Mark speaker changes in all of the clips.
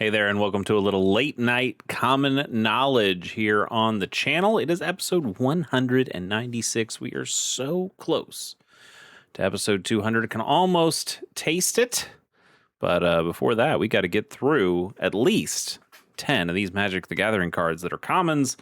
Speaker 1: Hey there, and welcome to a little late night common knowledge here on the channel. It is episode 196. We are so close to episode 200. Can almost taste it. But before that, we got to get through at least 10 of these Magic the Gathering cards that are commons.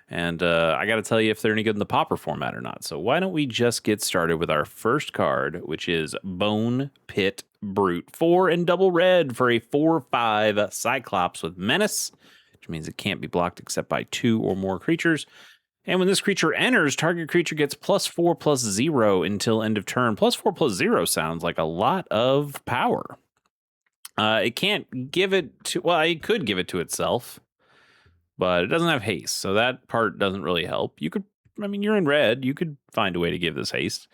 Speaker 1: And I got to tell you if they're any good in the Pauper format or not. So why don't we just get started with our first card, which is Bone Pit Brute. 4 and double red for a 4/5 Cyclops with Menace, which means it can't be blocked except by 2 or more creatures. And when this creature enters, target creature gets +4/+0 until end of turn. +4/+0 sounds like a lot of power. It can't give it to, well, it could give it to itself, but it doesn't have haste, so that part doesn't really help. You could, I mean, you're in red, you could find a way to give this haste.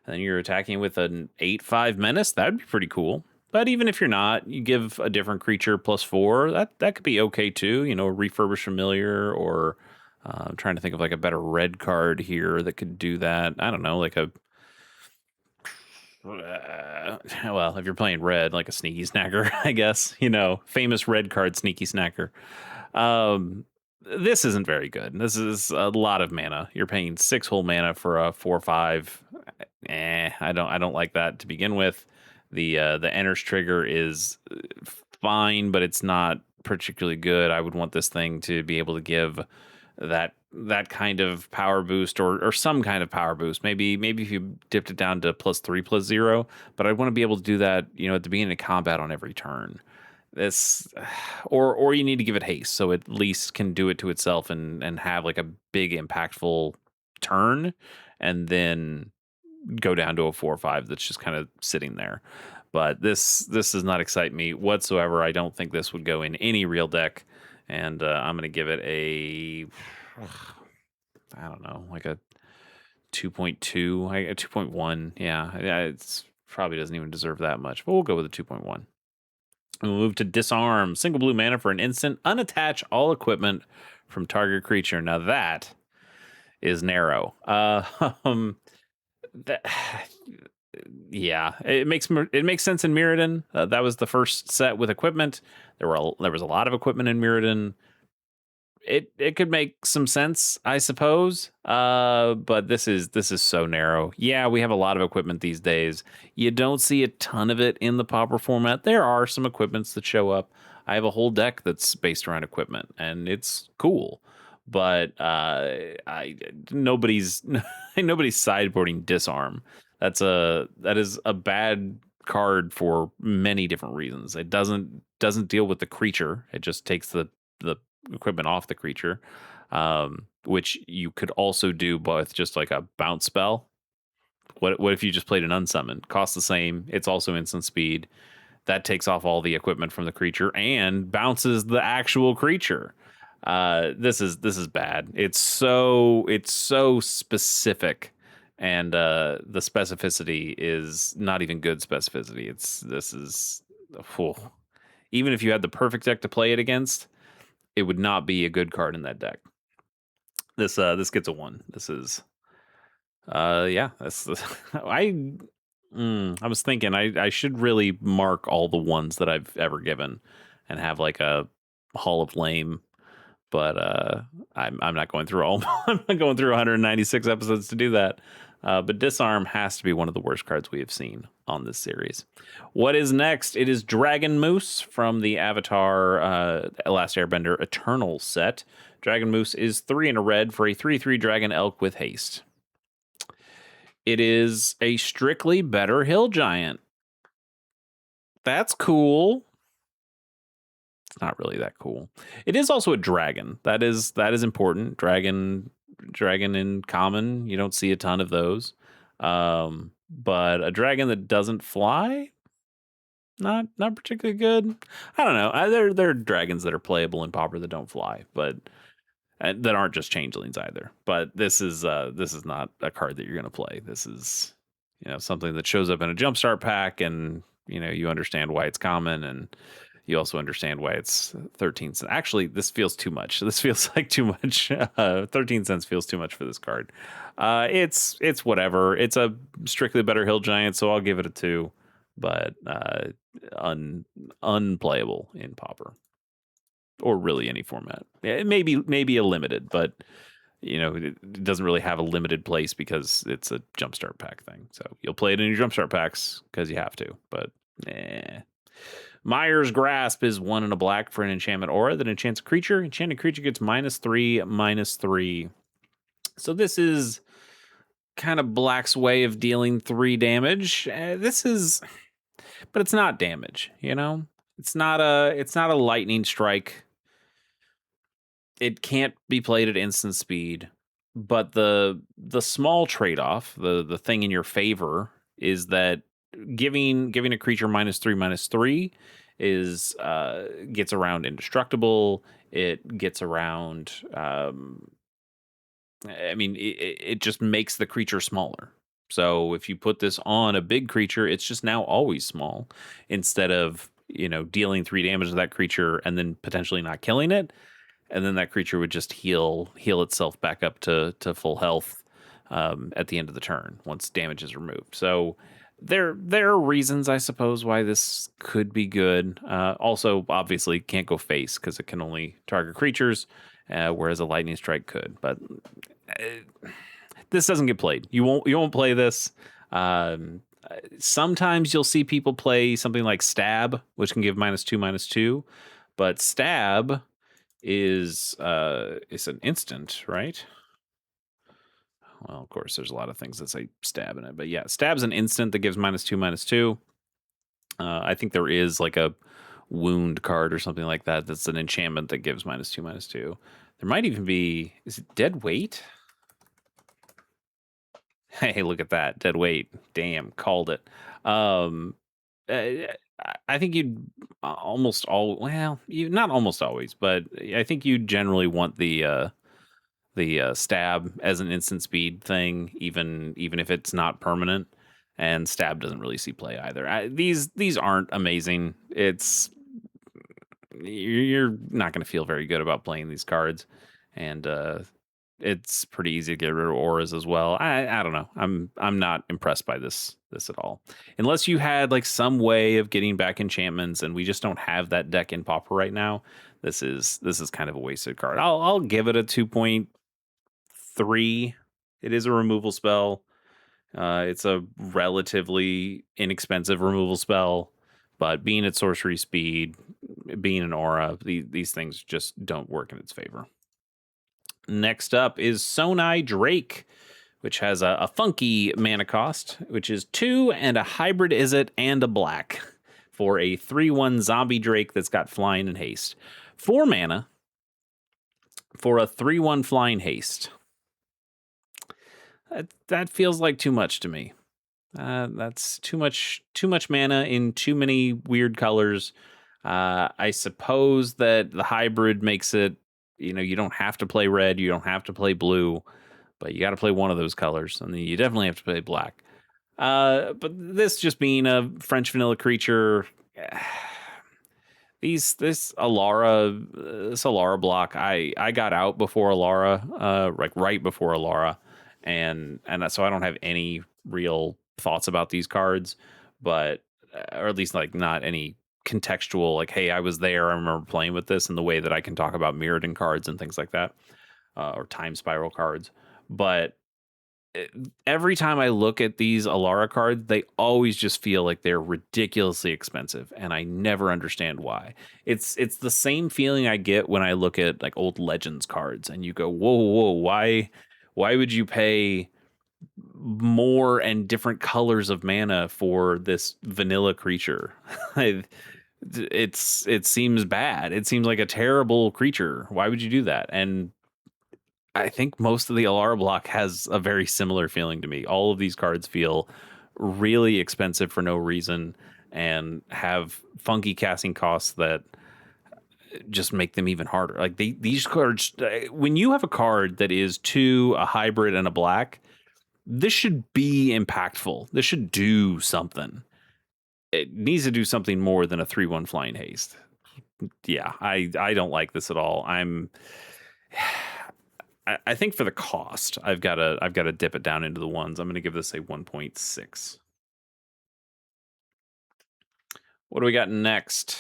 Speaker 1: And then you're attacking with an 8/5 menace. That'd be pretty cool. But even if you're not, you give a different creature +4. That could be okay too. You know, a refurbished familiar, or I'm trying to think of like a better red card here that could do that. I don't know, like a well, if you're playing red, like a sneaky snacker, I guess. You know, famous red card sneaky snacker. This isn't very good. This is a lot of mana. You're paying 6 whole mana for a 4/5. I don't like that to begin with. The enters trigger is fine, but it's not particularly good. I would want this thing to be able to give that kind of power boost, or some kind of power boost. Maybe if you dipped it down to +3/+0, but I want to be able to do that, you know, at the beginning of combat on every turn. This, or you need to give it haste so it at least can do it to itself and have like a big impactful turn, and then go down to a 4/5 that's just kind of sitting there. But this does not excite me whatsoever. I don't think this would go in any real deck, and I'm going to give it a, I don't know, like a 2.2, a 2.1. Yeah, it's probably doesn't even deserve that much, but we'll go with a 2.1. We'll move to Disarm. Single blue mana for an instant. Unattach all equipment from target creature. Now that is narrow. That, yeah, it makes sense in Mirrodin. That was the first set with equipment. There was a lot of equipment in Mirrodin. It could make some sense, I suppose. But this is so narrow. Yeah, we have a lot of equipment these days. You don't see a ton of it in the Pauper format. There are some equipments that show up. I have a whole deck that's based around equipment, and it's cool. But nobody's sideboarding Disarm. That is a bad card for many different reasons. It doesn't deal with the creature. It just takes the equipment off the creature, which you could also do with just like a bounce spell. What if you just played an unsummon? Costs the same. It's also instant speed. That takes off all the equipment from the creature and bounces the actual creature. This is bad. It's so specific, and the specificity is not even good specificity. Even if you had the perfect deck to play it against, it would not be a good card in that deck. This gets a 1. This is yeah, that's I was thinking I should really mark all the ones that I've ever given and have like a Hall of Lame, but I'm not going through all I'm not going through 196 episodes to do that. But Disarm has to be one of the worst cards we have seen on this series. What is next? It is Dragon Moose from the Avatar Last Airbender Eternal set. Dragon Moose is 3 and a red for a 3/3 Dragon Elk with haste. It is a strictly better hill giant. That's cool. It's not really that cool. It is also a dragon. That is important. Dragon in common, you don't see a ton of those. But a dragon that doesn't fly, not particularly good. I don't know. There are dragons that are playable in Pauper that don't fly, but that aren't just changelings either. But this is not a card that you're going to play. This is, you know, something that shows up in a jumpstart pack, and you know, you understand why it's common, and you also understand why it's 13 cents. Actually, this feels too much. This feels like too much. 13 cents feels too much for this card. It's whatever. It's a strictly better hill giant, so I'll give it a 2. But unplayable in Pauper. or really any format. It maybe a limited, but it doesn't really have a limited place because it's a jumpstart pack thing. So you'll play it in your jumpstart packs because you have to, but Myers Grasp is 1 and a black for an enchantment aura that enchants a creature. Enchanted creature gets -3/-3. So this is kind of black's way of dealing 3 damage. But it's not damage, It's not a lightning strike. It can't be played at instant speed, but the small trade-off, the thing in your favor is that giving a creature -3/-3 is gets around indestructible. It gets around it just makes the creature smaller. So if you put this on a big creature, it's just now always small instead of, dealing 3 damage to that creature and then potentially not killing it. And then that creature would just heal itself back up to full health at the end of the turn once damage is removed. So there are reasons, I suppose, why this could be good. Also, obviously, can't go face because it can only target creatures, whereas a lightning strike could. But this doesn't get played. You won't play this. Sometimes you'll see people play something like Stab, which can give -2/-2, but Stab is an instant, right? Well, of course, there's a lot of things that say Stab in it, but yeah, Stab's an instant that gives -2/-2. I think there is like a Wound card or something like that. That's an enchantment that gives -2/-2. There might even be, is it Dead Weight? Hey, look at that. Dead Weight. Damn, called it. I think you'd almost not almost always, but I think you generally want the Stab as an instant speed thing, even if it's not permanent. And Stab doesn't really see play either. These aren't amazing. You're not going to feel very good about playing these cards, and it's pretty easy to get rid of auras as well. I don't know. I'm not impressed by this at all. Unless you had like some way of getting back enchantments, and we just don't have that deck in Pauper right now. This is kind of a wasted card. I'll give it a 2.3. It is a removal spell. It's a relatively inexpensive removal spell, but being at sorcery speed, being an aura, these things just don't work in its favor. Next up is Sonai Drake, which has a funky mana cost, which is 2 and a hybrid Izzet and a black for a 3/1 zombie Drake that's got flying and haste. 4 mana for a 3/1 flying haste. That feels like too much to me. That's too much mana in too many weird colors. I suppose that the hybrid makes it, you don't have to play red, you don't have to play blue, but you got to play one of those colors, and then you definitely have to play black. But this just being a French vanilla creature, this Alara block, I got out before Alara, like right before Alara, and so I don't have any real thoughts about these cards, but or at least like not any contextual, like, hey, I was there, I remember playing with this in the way that I can talk about Mirrodin cards and things like that, or Time Spiral cards. But every time I look at these Alara cards, they always just feel like they're ridiculously expensive, and I never understand why. It's the same feeling I get when I look at like old Legends cards, and you go, whoa, why would you pay more and different colors of mana for this vanilla creature? It seems bad. It seems like a terrible creature. Why would you do that? And I think most of the Alara block has a very similar feeling to me. All of these cards feel really expensive for no reason and have funky casting costs that just make them even harder. Like these cards, when you have a card that is 2, a hybrid, and a black, this should be impactful. This should do something. It needs to do something more than a 3/1 flying haste. Yeah, I don't like this at all. I think for the cost, I've got to dip it down into the ones. I'm going to give this a 1.6. What do we got next?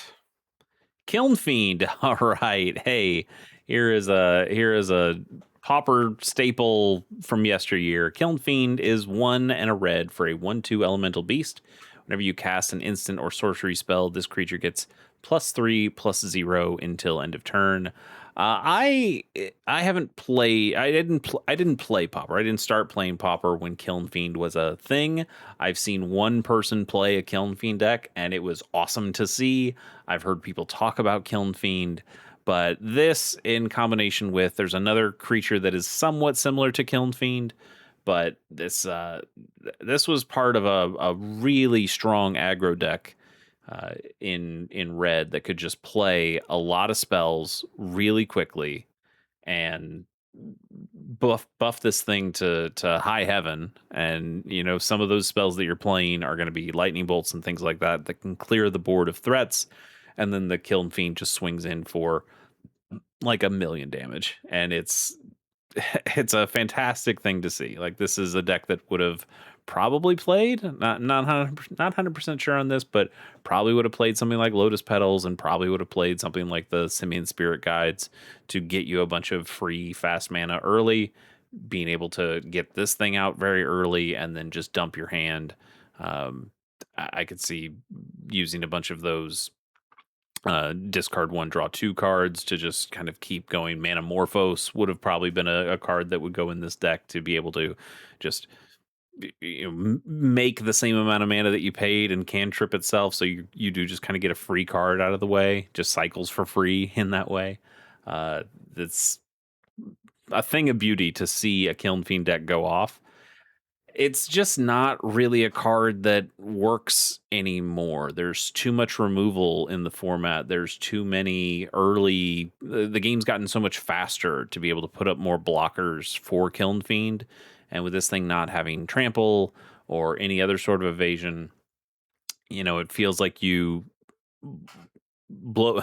Speaker 1: Kiln Fiend. All right. Hey, here is a Pauper staple from yesteryear. Kiln Fiend is 1 and a red for a 1/2 elemental beast. Whenever you cast an instant or sorcery spell, this creature gets +3/+0 until end of turn. I haven't played. I didn't play Pauper. I didn't start playing Pauper when Kiln Fiend was a thing. I've seen one person play a Kiln Fiend deck, and it was awesome to see. I've heard people talk about Kiln Fiend, but this in combination with there's another creature that is somewhat similar to Kiln Fiend, but this was part of a really strong aggro deck in red that could just play a lot of spells really quickly and buff this thing to high heaven. And some of those spells that you're playing are going to be lightning bolts and things like that that can clear the board of threats, and then the Kiln Fiend just swings in for like a million damage, and it's a fantastic thing to see. Like, this is a deck that would have probably played, not 100% sure on this, but probably would have played something like Lotus Petals, and probably would have played something like the Simian Spirit Guides to get you a bunch of free fast mana early, being able to get this thing out very early and then just dump your hand. I could see using a bunch of those discard 1, draw 2 cards to just kind of keep going. Manamorphose would have probably been a card that would go in this deck to be able to just make the same amount of mana that you paid and cantrip itself, so you do just kind of get a free card out of the way, just cycles for free in that way. That's a thing of beauty to see a Kiln Fiend deck go off. It's just not really a card that works anymore. There's too much removal in the format. There's too many early. The game's gotten so much faster to be able to put up more blockers for Kiln Fiend. And with this thing not having trample or any other sort of evasion, it feels like you blow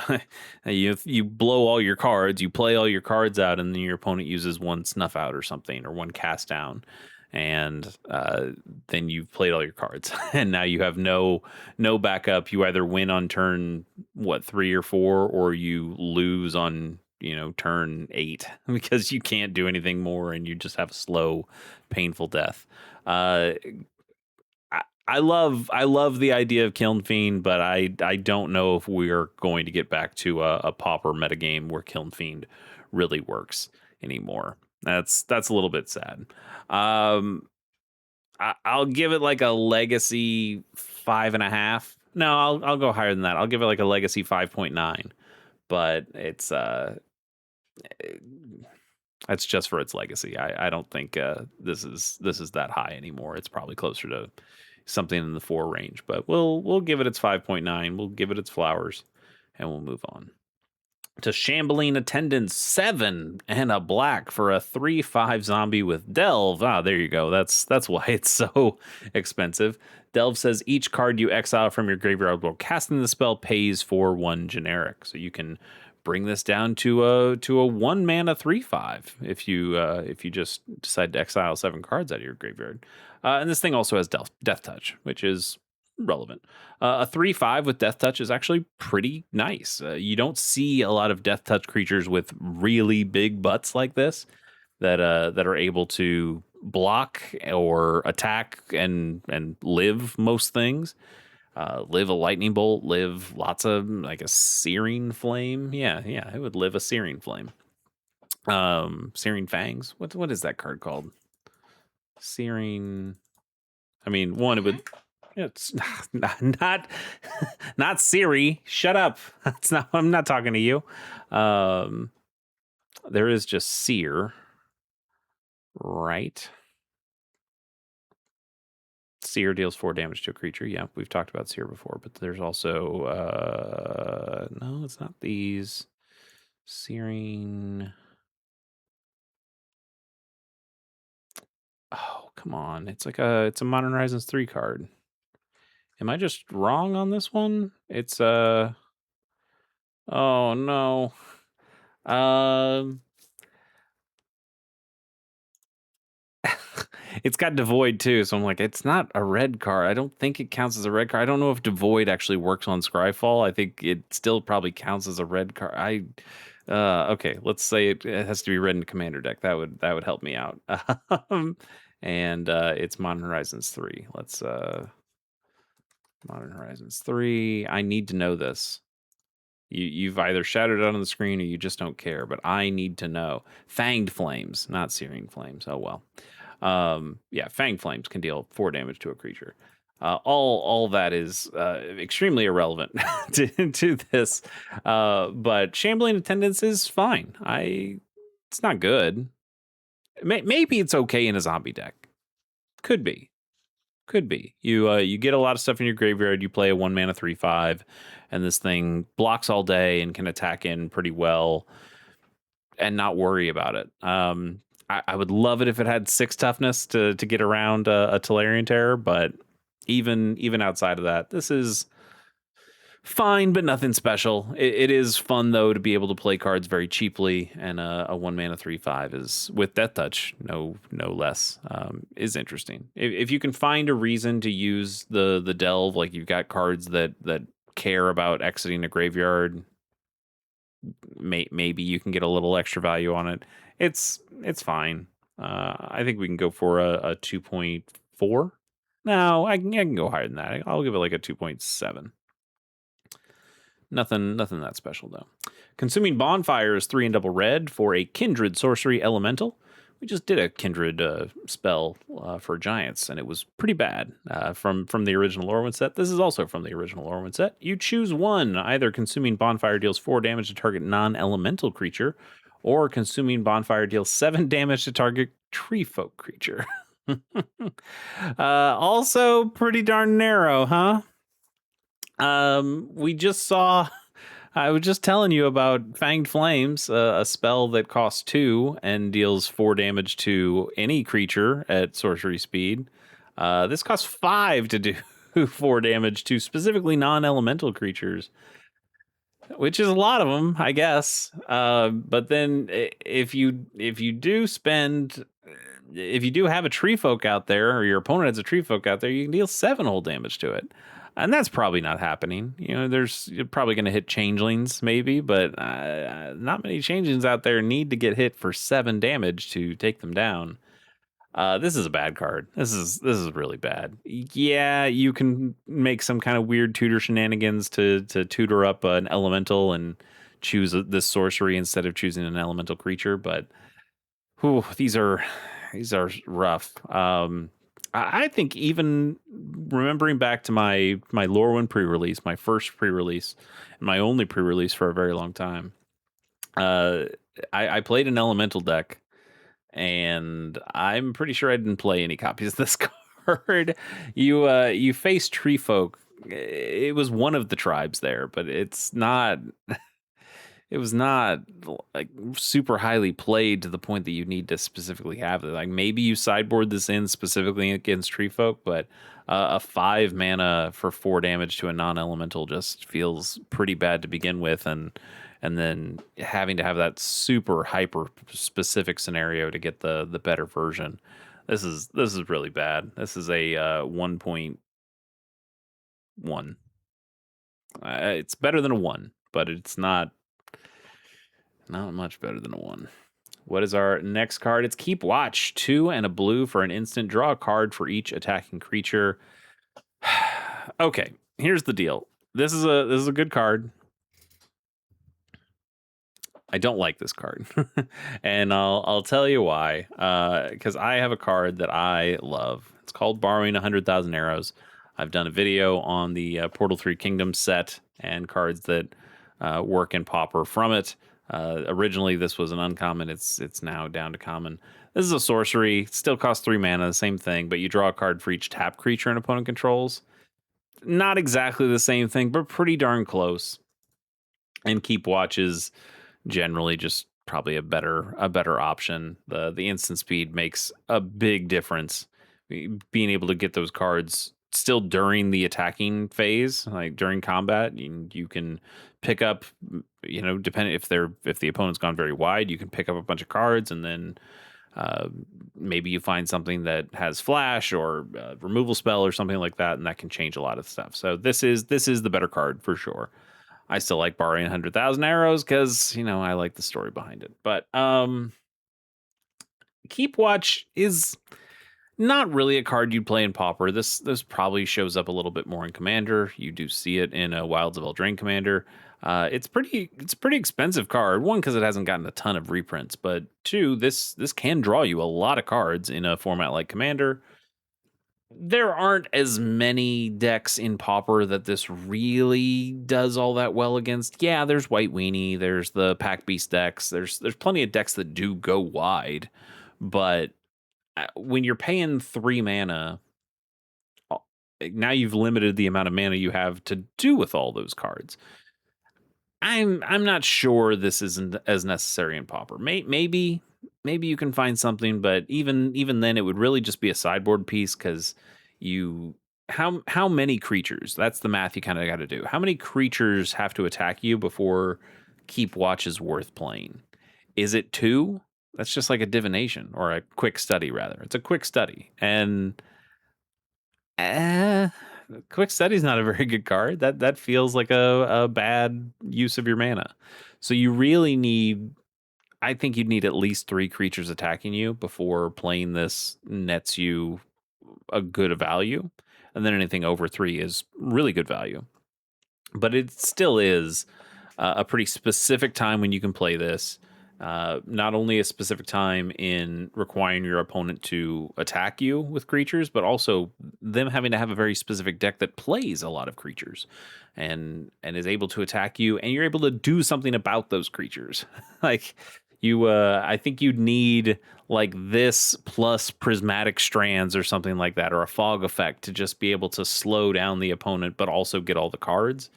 Speaker 1: you blow all your cards, you play all your cards out, and then your opponent uses 1 snuff out or something, or 1 cast down, and then you've played all your cards and now you have no backup. You either win on turn 3 or 4, or you lose on turn 8 because you can't do anything more and you just have a slow, painful death. I love the idea of Kiln Fiend, but I don't know if we're going to get back to a Pauper metagame where Kiln Fiend really works anymore. That's a little bit sad. I'll give it like a legacy 5.5. No, I'll go higher than that. I'll give it like a legacy 5.9. But it's that's just for its legacy. I don't think this is that high anymore. It's probably closer to something in the 4 range, but we'll give it its 5.9. We'll give it its flowers, and we'll move on to Shambling Attendance, 7 and a black for a 3/5 zombie with Delve. There you go. That's why it's so expensive. Delve says each card you exile from your graveyard while casting the spell pays for 1 generic. So you can bring this down to a 1 mana 3/5 if you just decide to exile 7 cards out of your graveyard. And this thing also has Death Touch, which is relevant. A 3/5 with Death Touch is actually pretty nice. You don't see a lot of Death Touch creatures with really big butts like this that are able to block or attack and live most things. Live a lightning bolt, live lots of, like, a searing flame. Yeah, it would live a searing flame. Searing fangs. What is that card called? Searing. I mean, one, it would. It's not Siri. Shut up. That's not. I'm not talking to you. There is just Sear, right? Sear deals 4 damage to a creature. Yeah, we've talked about Sear before, but there's also no, it's not these. Searing. Oh, come on. It's a Modern Horizons 3 card. Am I just wrong on this one? It's oh no. It's got devoid too, so I'm like, it's not a red card. I don't think it counts as a red card. I don't know if devoid actually works on Scryfall. I think it still probably counts as a red card. Okay, let's say it has to be red in commander deck. That would help me out. And it's Modern Horizons 3. Let's Modern Horizons 3. I need to know this. You've either shouted it out on the screen or you just don't care, but I need to know. Fanged Flames, not Searing Flames. Oh well. Yeah, Fanged Flames can deal 4 damage to a creature. All that is extremely irrelevant to this. But Shambling Attendance is fine. It's not good. Maybe it's okay in a zombie deck. Could be. Could be. You get a lot of stuff in your graveyard. You play a 1 mana 3/5, and this thing blocks all day and can attack in pretty well, and not worry about it. I would love it if it had 6 toughness to get around a Tolarian Terror, but even outside of that, this is fine, but nothing special. It is fun though to be able to play cards very cheaply, and a 1 mana 3/5 is with Death Touch, no less, is interesting. If you can find a reason to use the delve, like you've got cards that care about exiting a graveyard, maybe you can get a little extra value on it. It's fine. I think we can go for a 2.4. No, I can go higher than that. I'll give it like a 2.7. Nothing that special though. Consuming Bonfire is 3 and double red for a Kindred Sorcery Elemental. We just did a Kindred spell for Giants, and it was pretty bad from the original Lorwyn set. This is also from the original Lorwyn set. You choose one. Either Consuming Bonfire deals 4 damage to target non-elemental creature, or Consuming Bonfire deals 7 damage to target tree folk creature. Also pretty darn narrow, huh? We just saw. I was just telling you about Fanged Flames, a spell that costs 2 and deals 4 damage to any creature at sorcery speed. This costs 5 to do 4 damage to specifically non-elemental creatures, which is a lot of them, I guess. But then if you do spend, if you do have a tree folk out there, or your opponent has a tree folk out there, you can deal 7 whole damage to it. And that's probably not happening. You're probably going to hit changelings, maybe, but not many changelings out there need to get hit for 7 damage to take them down. This is a bad card. This is really bad. Yeah, you can make some kind of weird tutor shenanigans to tutor up an elemental and choose this sorcery instead of choosing an elemental creature, but these are rough. I think even remembering back to my Lorwyn pre-release, my first pre-release, and my only pre-release for a very long time, I played an elemental deck, and I'm pretty sure I didn't play any copies of this card. You face tree folk. It was one of the tribes there, but it's not. It was not like super highly played to the point that you need to specifically have it. Like maybe you sideboard this in specifically against tree folk, but a 5 mana for 4 damage to a non-elemental just feels pretty bad to begin with, and then having to have that super hyper specific scenario to get the better version. This is really bad. This is a 1.1. It's better than a 1, but it's not much better than a 1. What is our next card? It's Keep Watch. 2 and a blue for an instant. Draw a card for each attacking creature. Okay, here's the deal. This is a good card. I don't like this card, and I'll tell you why. Because I have a card that I love. It's called Borrowing 100,000 Arrows. I've done a video on the Portal 3 Kingdoms set and cards that work in Pauper from it. Originally, this was an uncommon. It's now down to common. This is a sorcery. Still costs 3 mana, same thing, but you draw a card for each tap creature an opponent controls. Not exactly the same thing, but pretty darn close. And Keep Watch is generally just probably a better option. The instant speed makes a big difference. Being able to get those cards still during the attacking phase, like during combat, you can pick up, depending if the opponent's gone very wide, you can pick up a bunch of cards and then Uh, Maybe you find something that has flash or removal spell or something like that, and that can change a lot of stuff. So this is the better card for sure. I still like borrowing 100,000 arrows because I like the story behind it. But Keep Watch is not really a card you'd play in Pauper. This probably shows up a little bit more in Commander. You do see it in a Wilds of Eldraine Commander. It's a pretty expensive card. One, because it hasn't gotten a ton of reprints, but two, this can draw you a lot of cards in a format like Commander. There aren't as many decks in Pauper that this really does all that well against. Yeah, there's White Weenie, there's the Pack Beast decks, there's plenty of decks that do go wide, but when you're paying 3 mana, now you've limited the amount of mana you have to do with all those cards. I'm not sure this isn't as necessary in Pauper. Maybe you can find something, but even then, it would really just be a sideboard piece because you how many creatures? That's the math you kind of got to do. How many creatures have to attack you before Keep Watch is worth playing? Is it 2? That's just like a divination or a quick study, rather. It's a quick study, and quick study is not a very good card. That feels like a bad use of your mana. So you really need. I think you'd need at least 3 creatures attacking you before playing this nets you a good value, and then anything over 3 is really good value. But it still is a pretty specific time when you can play this. Not only a specific time in requiring your opponent to attack you with creatures, but also them having to have a very specific deck that plays a lot of creatures and is able to attack you, and you're able to do something about those creatures. Like I think you'd need like this plus prismatic strands or something like that, or a fog effect to just be able to slow down the opponent, but also get all the cards.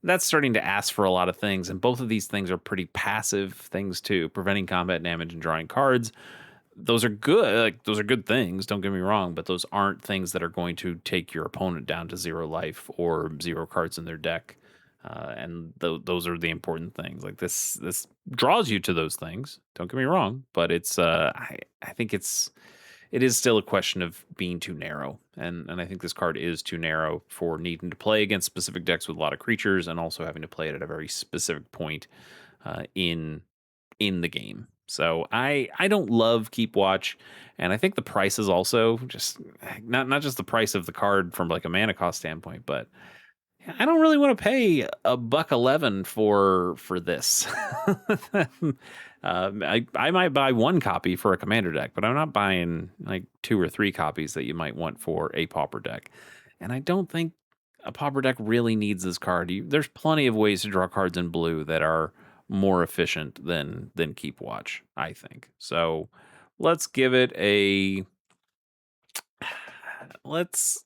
Speaker 1: That's starting to ask for a lot of things, and both of these things are pretty passive things too, preventing combat damage and drawing cards. Those are good, like those are good things, don't get me wrong, but those aren't things that are going to take your opponent down to 0 life or 0 cards in their deck. And those are the important things. Like this draws you to those things, don't get me wrong, but it's I think it is still a question of being too narrow. And I think this card is too narrow for needing to play against specific decks with a lot of creatures, and also having to play it at a very specific point in the game. So I don't love Keep Watch, and I think the price is also just not just the price of the card from like a mana cost standpoint, but I don't really want to pay $1.11 for this. I might buy 1 copy for a commander deck, but I'm not buying like 2 or 3 copies that you might want for a pauper deck. And I don't think a pauper deck really needs this card. There's plenty of ways to draw cards in blue that are more efficient than Keep Watch, I think. So let's give it a let's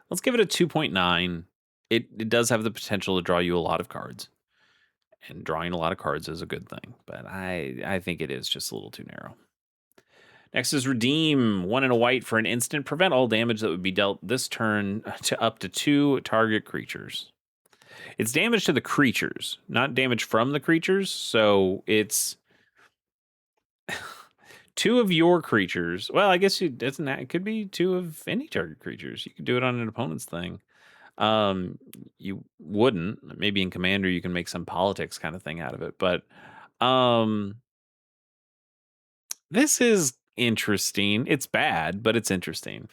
Speaker 1: let's give it a 2.9. It does have the potential to draw you a lot of cards, and drawing a lot of cards is a good thing, but I think it is just a little too narrow. Next is Redeem. 1 and a white for an instant. Prevent all damage that would be dealt this turn to up to 2 target creatures. It's damage to the creatures, not damage from the creatures. So it's 2 of your creatures. Well, I guess it could be 2 of any target creatures. You could do it on an opponent's thing. You wouldn't. Maybe in Commander you can make some politics kind of thing out of it, but this is interesting. It's bad, but it's interesting.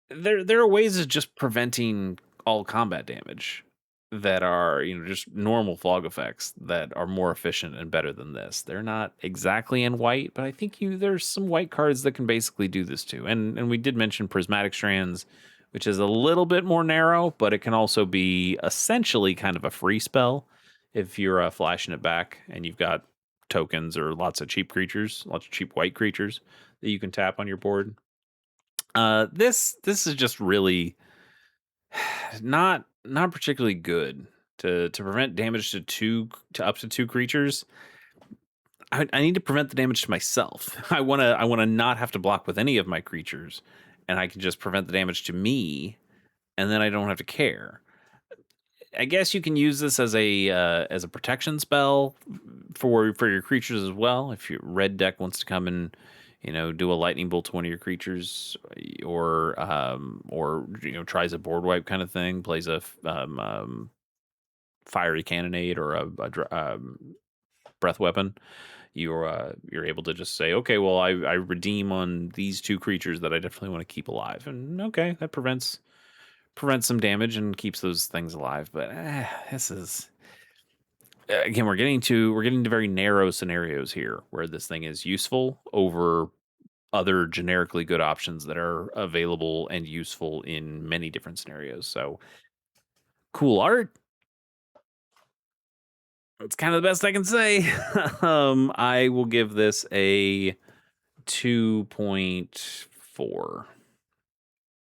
Speaker 1: There are ways of just preventing all combat damage that are, just normal fog effects that are more efficient and better than this. They're not exactly in white, but I think there's some white cards that can basically do this too. And we did mention Prismatic Strands, which is a little bit more narrow, but it can also be essentially kind of a free spell if you're flashing it back and you've got tokens or lots of cheap creatures, lots of cheap white creatures that you can tap on your board. This is just really not particularly good to prevent damage to up to 2 creatures. I need to prevent the damage to myself. I want to not have to block with any of my creatures, and I can just prevent the damage to me, and then I don't have to care. I guess you can use this as a protection spell for your creatures as well. If your red deck wants to come and do a lightning bolt to one of your creatures, or tries a board wipe kind of thing, plays a fiery cannonade or a breath weapon, you're able to just say, okay, well, I redeem on these two creatures that I definitely want to keep alive, and okay, that prevents some damage and keeps those things alive. But this is again, we're getting to very narrow scenarios here where this thing is useful over other generically good options that are available and useful in many different scenarios. So cool art. That's kind of the best I can say. I will give this a 2.4.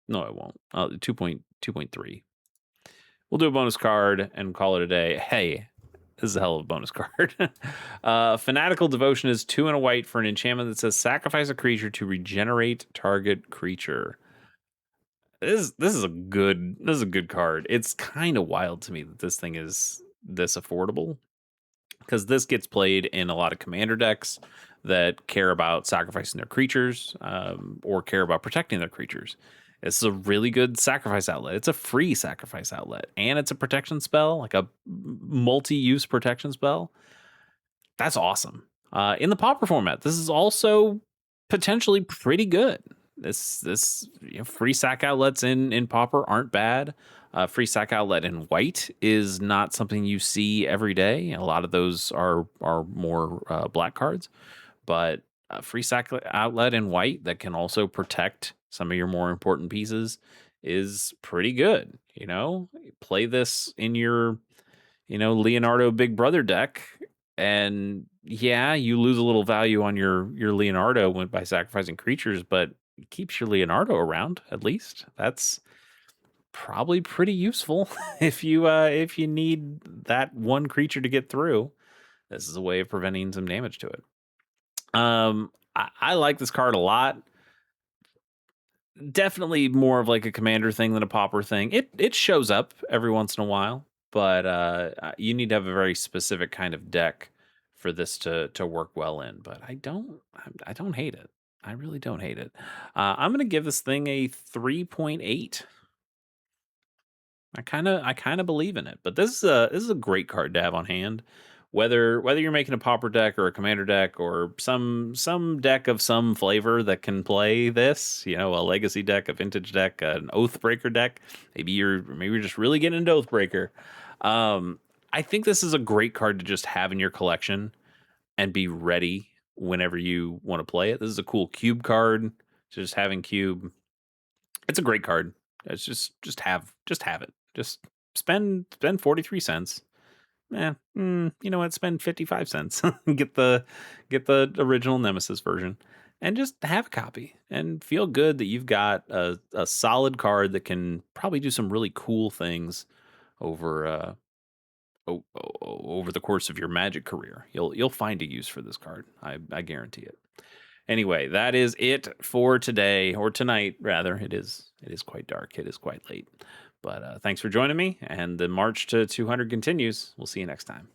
Speaker 1: No, I won't. 2.3. We'll do a bonus card and call it a day. Hey, this is a hell of a bonus card. Fanatical Devotion is 2 and a white for an enchantment that says sacrifice a creature to regenerate target creature. This is a good card. It's kind of wild to me that this thing is this affordable, because this gets played in a lot of commander decks that care about sacrificing their creatures, or care about protecting their creatures. This is a really good sacrifice outlet. It's a free sacrifice outlet, and it's a protection spell, like a multi-use protection spell. That's awesome. In the Pauper format, this is also potentially pretty good. This free sack outlets in Pauper aren't bad. Free sack outlet in white is not something you see every day. A lot of those are more black cards, but a free sack outlet in white that can also protect some of your more important pieces is pretty good. Play this in your Leonardo Big Brother deck, and yeah, you lose a little value on your Leonardo by sacrificing creatures, but it keeps your Leonardo around at least. That's probably pretty useful if you need that one creature to get through. This is a way of preventing some damage to it. I like this card a lot. Definitely more of like a commander thing than a Pauper thing. It shows up every once in a while, but you need to have a very specific kind of deck for this to work well in. But I don't hate it. I really don't hate it. I'm gonna give this thing a 3.8. I kind of believe in it, but this is a great card to have on hand. Whether you're making a Pauper deck or a commander deck or some deck of some flavor that can play this, a legacy deck, a vintage deck, an Oathbreaker deck. Maybe you're just really getting into Oathbreaker. I think this is a great card to just have in your collection and be ready whenever you want to play it. This is a cool cube card. Just having cube, it's a great card. It's just have it. Just spend 43 cents. You know what? Spend 55 cents. get the original Nemesis version, and just have a copy and feel good that you've got a solid card that can probably do some really cool things over over the course of your Magic career. You'll find a use for this card. I guarantee it. Anyway, that is it for today, or tonight rather. It is quite dark. It is quite late. But thanks for joining me, and the march to 200 continues. We'll see you next time.